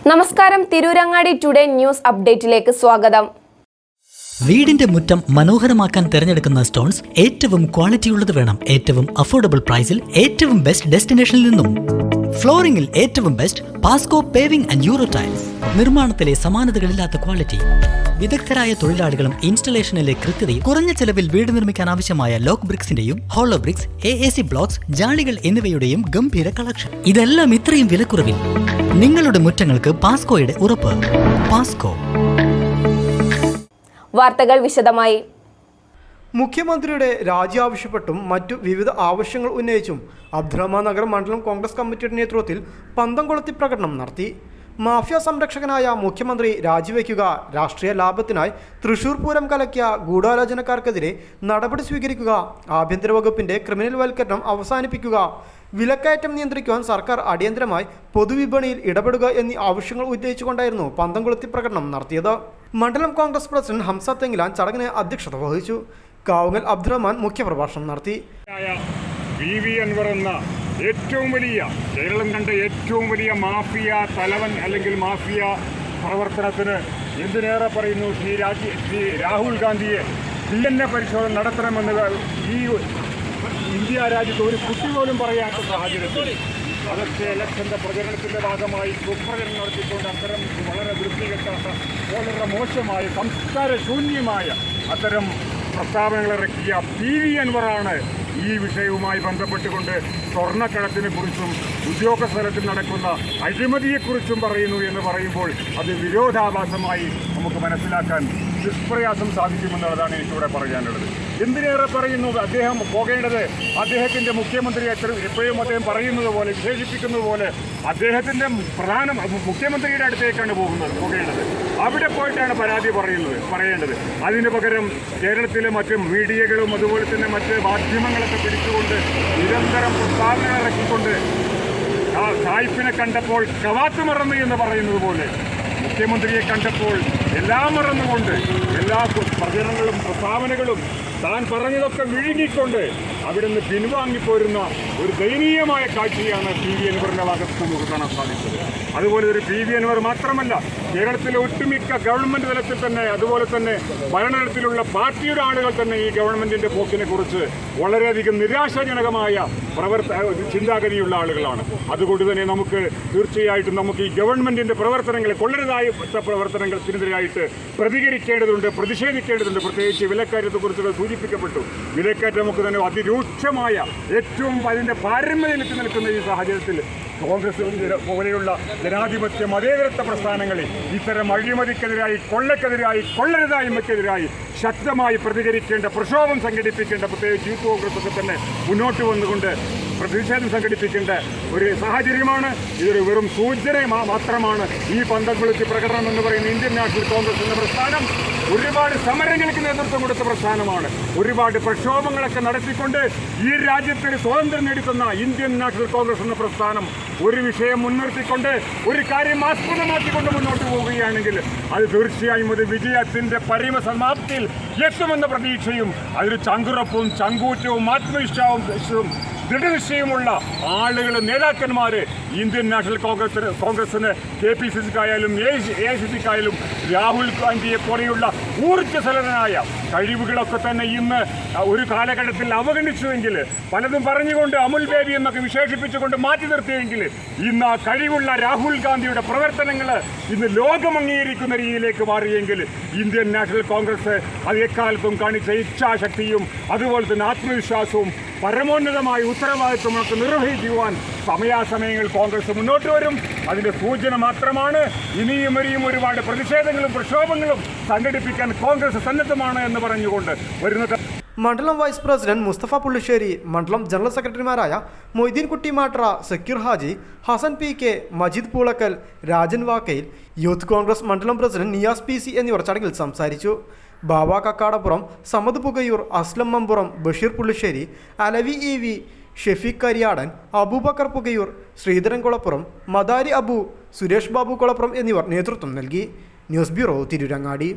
നമസ്കാരം, Tirurangadi today news അപ്ഡേറ്റിലേക്ക് സ്വാഗതം. വീടിന്റെ മുറ്റം മനോഹരമാക്കാൻ തിരഞ്ഞെടുക്കുന്ന സ്റ്റോൺസ് ഏറ്റവും ക്വാളിറ്റിയുള്ളത് വേണം. ഏറ്റവും അഫോർഡബിൾ പ്രൈസിൽ ഏറ്റവും ബെസ്റ്റ് ഡെസ്റ്റിനേഷനിൽ നിന്നും. ഫ്ലോറിംഗിൽ ഏറ്റവും best Pasco paving and euro tiles. നിർമ്മാണത്തിലെ സമാനതകളില്ലാത്ത ക്വാളിറ്റി, വിദഗ്ധരായ തൊഴിലാളികളും ഇൻസ്റ്റലേഷനിലെ കൃത്യതയും, കുറഞ്ഞ ചെലവിൽ വീട് നിർമ്മിക്കാൻ ആവശ്യമായ ലോക്ക് ബ്രിക്സിന്റെയും ഹോളോ ബ്രിക്സ്, AAC ബ്ലോക്സ്, ജാളികൾ എന്നിവയുടെയും ഗംഭീര കളക്ഷൻ. ഇതെല്ലാം ഇത്രയും വിലക്കുറവിൽ. നിങ്ങളുടെ മുറ്റങ്ങൾക്ക് പാസ്കോയുടെ ഉറപ്പ്. പാസ്കോ. വാർത്തകൾ വിശദമായി. മുഖ്യമന്ത്രിയുടെ രാജി ആവശ്യപ്പെട്ടും മറ്റു വിവിധ ആവശ്യങ്ങൾ ഉന്നയിച്ചും അബ്ദുറഹ്മാൻ നഗർ മണ്ഡലം കോൺഗ്രസ് കമ്മിറ്റിയുടെ നേതൃത്വത്തിൽ പന്തംകൊളുത്തി പ്രകടനം നടത്തി. മാഫിയ സംരക്ഷകനായ മുഖ്യമന്ത്രി രാജിവെക്കുക, രാഷ്ട്രീയ ലാഭത്തിനായി തൃശൂർ പൂരം കലക്കിയ ഗൂഢാലോചനക്കാർക്കെതിരെ നടപടി സ്വീകരിക്കുക, ആഭ്യന്തര വകുപ്പിന്റെ ക്രിമിനൽ വൽക്കരണം അവസാനിപ്പിക്കുക, വിലക്കയറ്റം നിയന്ത്രിക്കുവാൻ സർക്കാർ അടിയന്തരമായി പൊതുവിപണിയിൽ ഇടപെടുക എന്നീ ആവശ്യങ്ങൾ ഉന്നയിച്ചുകൊണ്ടായിരുന്നു പന്തംകൊളുത്തി പ്രകടനം നടത്തിയത്. മണ്ഡലം കോൺഗ്രസ് പ്രസിഡന്റ് ഹംസ തെങ്ങിലാൻ ചടങ്ങിന് അധ്യക്ഷത വഹിച്ചു. കാവുങ്ങൽ അബ്ദുറഹ്മാൻ മുഖ്യപ്രഭാഷണം നടത്തി. PV അൻവർ എന്ന ഏറ്റവും വലിയ, കേരളം കണ്ട ഏറ്റവും വലിയ മാഫിയ തലവൻ അല്ലെങ്കിൽ മാഫിയ പ്രവർത്തനത്തിന് എന്തിനേറെ പറയുന്നു ശ്രീ രാഹുൽ ഗാന്ധിയെ DNA പരിശോധന നടത്തണമെന്ന് ഈ ഇന്ത്യ രാജ്യത്ത് ഒരു കുട്ടി പോലും പറയാത്ത സാഹചര്യത്തിൽ അതൊക്കെ ഇലക്ഷൻ്റെ പ്രചരണത്തിൻ്റെ ഭാഗമായി കുപ്രചരണം നടത്തിക്കൊണ്ട് അത്തരം വളരെ വൃത്തികെട്ടാത്ത, വളരെ മോശമായ, സംസ്കാരശൂന്യമായ അത്തരം പ്രസ്താവനകൾ ഇറക്കിയ PV അൻവറാണ് ഈ വിഷയവുമായി ബന്ധപ്പെട്ടുകൊണ്ട് സ്വർണ്ണക്കടത്തിനെ കുറിച്ചും ഉദ്യോഗസ്ഥലത്തിൽ നടക്കുന്ന അഴിമതിയെക്കുറിച്ചും പറയുന്നു എന്ന് പറയുമ്പോൾ അത് വിരോധാഭാസമായി നമുക്ക് മനസ്സിലാക്കാൻ നിഷ്പ്രയാസം സാധിക്കുമെന്നുള്ളതാണ് എനിക്കിവിടെ പറയാനുള്ളത്. എന്തിനേറെ പറയുന്നു, അദ്ദേഹം പോകേണ്ടത് അദ്ദേഹത്തിൻ്റെ മുഖ്യമന്ത്രി എപ്പോഴും അദ്ദേഹം പറയുന്നത് പോലെ, വിശേഷിപ്പിക്കുന്നത് പോലെ അദ്ദേഹത്തിൻ്റെ മുഖ്യമന്ത്രിയുടെ അടുത്തേക്കാണ് പോകേണ്ടത്. അവിടെ പോയിട്ടാണ് പരാതി പറയേണ്ടത്. അതിന് പകരം കേരളത്തിലെ മറ്റ് മീഡിയകളും അതുപോലെ തന്നെ മറ്റ് മാധ്യമങ്ങളൊക്കെ പിടിച്ചുകൊണ്ട് നിരന്തരം പ്രസ്താവനകൾ ഇറക്കിക്കൊണ്ട് സായിപ്പിനെ കണ്ടപ്പോൾ കവാത്ത് മറന്നു എന്ന് പറയുന്നത് പോലെ മുഖ്യമന്ത്രിയെ കണ്ടപ്പോൾ എല്ലാം മറന്നുകൊണ്ട് എല്ലാ പ്രചരണങ്ങളും പ്രസ്താവനകളും താൻ പറഞ്ഞതൊക്കെ വിഴുങ്ങിക്കൊണ്ട് അവിടെ നിന്ന് പിൻവാങ്ങിപ്പോരുന്ന ഒരു ദയനീയമായ കാഴ്ചയാണ് PV അൻവറിൻ്റെ ഭാഗത്ത് നമുക്ക് കാണാൻ സാധിച്ചത്. അതുപോലെ ഒരു PV അൻവർ മാത്രമല്ല, കേരളത്തിലെ ഒട്ടുമിക്ക ഗവൺമെൻറ് തലത്തിൽ തന്നെ, അതുപോലെ തന്നെ ഭരണതലത്തിലുള്ള പാർട്ടിയുടെ ആളുകൾ തന്നെ ഈ ഗവൺമെൻറ്റിൻ്റെ പോക്കിനെ കുറിച്ച് വളരെയധികം നിരാശാജനകമായ ചിന്താഗതിയുള്ള ആളുകളാണ്. അതുകൊണ്ട് തന്നെ നമുക്ക് തീർച്ചയായിട്ടും നമുക്ക് ഈ ഗവൺമെൻറ്റിൻ്റെ പ്രവർത്തനങ്ങളെ, കൊള്ളരുതായ പ്രവർത്തനങ്ങൾക്കെതിരായിട്ട് പ്രതികരിക്കേണ്ടതുണ്ട്, പ്രതിഷേധിക്കേണ്ടതുണ്ട്. പ്രത്യേകിച്ച് വിലക്കയറ്റത്തെക്കുറിച്ച് സൂചിപ്പിക്കപ്പെട്ടു. വിലക്കയറ്റം നമുക്ക് തന്നെ അതിരൂക്ഷമായ, ഏറ്റവും അതിൻ്റെ പാരമ്യത്തിൽ നിൽക്കുന്ന ഈ സാഹചര്യത്തിൽ കോൺഗ്രസ് പോലെയുള്ള ജനാധിപത്യ മതേതരത്വ പ്രസ്ഥാനങ്ങളിൽ ഇത്തരം അഴിമതിക്കെതിരായി, കൊള്ളക്കെതിരായി, കൊള്ളരുതായ്മയ്ക്കെതിരായി ശക്തമായി പ്രതികരിക്കേണ്ട, പ്രക്ഷോഭം സംഘടിപ്പിക്കേണ്ട, പ്രത്യേകിച്ച് യൂത്ത് കോൺഗ്രസ് ഒക്കെ തന്നെ മുന്നോട്ട് വന്നുകൊണ്ട് പ്രതിഷേധം സംഘടിപ്പിക്കേണ്ട ഒരു സാഹചര്യമാണ്. ഇതൊരു വെറും സൂചന മാത്രമാണ്. ഈ പന്തംകൊളുത്തി പ്രകടനം എന്ന് പറയുന്ന ഇന്ത്യൻ നാഷണൽ കോൺഗ്രസ് എന്ന പ്രസ്ഥാനം ഒരുപാട് സമരങ്ങൾക്ക് നേതൃത്വം കൊടുത്ത പ്രസ്ഥാനമാണ്. ഒരുപാട് പ്രക്ഷോഭങ്ങളൊക്കെ നടത്തിക്കൊണ്ട് ഈ രാജ്യത്തിന് സ്വാതന്ത്ര്യം നേടിത്തന്ന ഇന്ത്യൻ നാഷണൽ കോൺഗ്രസ് എന്ന പ്രസ്ഥാനം ഒരു വിഷയം മുൻനിർത്തിക്കൊണ്ട്, ഒരു കാര്യം ആസ്പദമാക്കിക്കൊണ്ട് മുന്നോട്ട് പോവുകയാണെങ്കിൽ അത് തീർച്ചയായും ഒരു വിജയത്തിൻ്റെ പരിമസമാപ്തിയിൽ എത്തുമെന്ന പ്രതീക്ഷയും അതിൽ ചങ്കുറപ്പും ചങ്കൂറ്റവും ആത്മവിശ്വാസവും ദൃഢനിശ്ചയമുള്ള ആളുകൾ, നേതാക്കന്മാർ ഇന്ത്യൻ നാഷണൽ കോൺഗ്രസിന് KPCCക്കായാലും AICCക്കായാലും രാഹുൽ ഗാന്ധിയെ പോലെയുള്ള ഊർജ്ജസ്വലനായ കഴിവുകളൊക്കെ തന്നെ ഇന്ന് ഒരു കാലഘട്ടത്തിൽ അവഗണിച്ചുവെങ്കിൽ, പലതും പറഞ്ഞുകൊണ്ട് അമുൽ ബേബി എന്നൊക്കെ വിശേഷിപ്പിച്ചുകൊണ്ട് മാറ്റി നിർത്തിയെങ്കിൽ, ഇന്ന് ആ കഴിവുള്ള രാഹുൽ ഗാന്ധിയുടെ പ്രവർത്തനങ്ങൾ ഇന്ന് ലോകം അംഗീകരിക്കുന്ന രീതിയിലേക്ക് മാറിയെങ്കിൽ ഇന്ത്യൻ നാഷണൽ കോൺഗ്രസ് അത് എക്കാലത്തും കാണിച്ച ഇച്ഛാശക്തിയും അതുപോലെ തന്നെ ആത്മവിശ്വാസവും പരമോന്നതമായ ഉത്തരവാദിത്വമൊക്കെ നിർവഹിക്കുവാൻ സമയാസമയങ്ങൾ കോൺഗ്രസ് മുന്നോട്ട് വരും. അതിൻ്റെ സൂചന മാത്രമാണ്. ഇനിയും ഒരുപാട് പ്രതിഷേധങ്ങളും പ്രക്ഷോഭങ്ങളും സംഘടിപ്പിക്കാൻ കോൺഗ്രസ് സന്നദ്ധമാണ് എന്ന് പറഞ്ഞുകൊണ്ട് വരുന്നത്. മണ്ഡലം വൈസ് പ്രസിഡന്റ് മുസ്തഫ പുള്ളിശ്ശേരി, മണ്ഡലം ജനറൽ സെക്രട്ടറിമാരായ മൊയ്തീൻ കുട്ടി മാട്ര, സക്കീർ ഹാജി, ഹസൻ PK, മജീദ് പൂളക്കൽ, രാജൻ വാക്കയിൽ, യൂത്ത് കോൺഗ്രസ് മണ്ഡലം പ്രസിഡന്റ് നിയാസ് PC എന്നിവർ ചടങ്ങിൽ സംസാരിച്ചു. ബാബ കക്കാടപ്പുറം, സമദ് പുകയൂർ, അസ്ലം മമ്പുറം, ബഷീർ പുള്ളിശ്ശേരി, അലവി EV, ഷെഫീഖ് കരിയാടൻ, അബൂബക്കർ പുകയൂർ, ശ്രീധരൻ കുളപ്പുറം, മദാരി അബു, സുരേഷ് ബാബു കുളപ്പുറം എന്നിവർ നേതൃത്വം നൽകി. News bureau, Tirurangadi.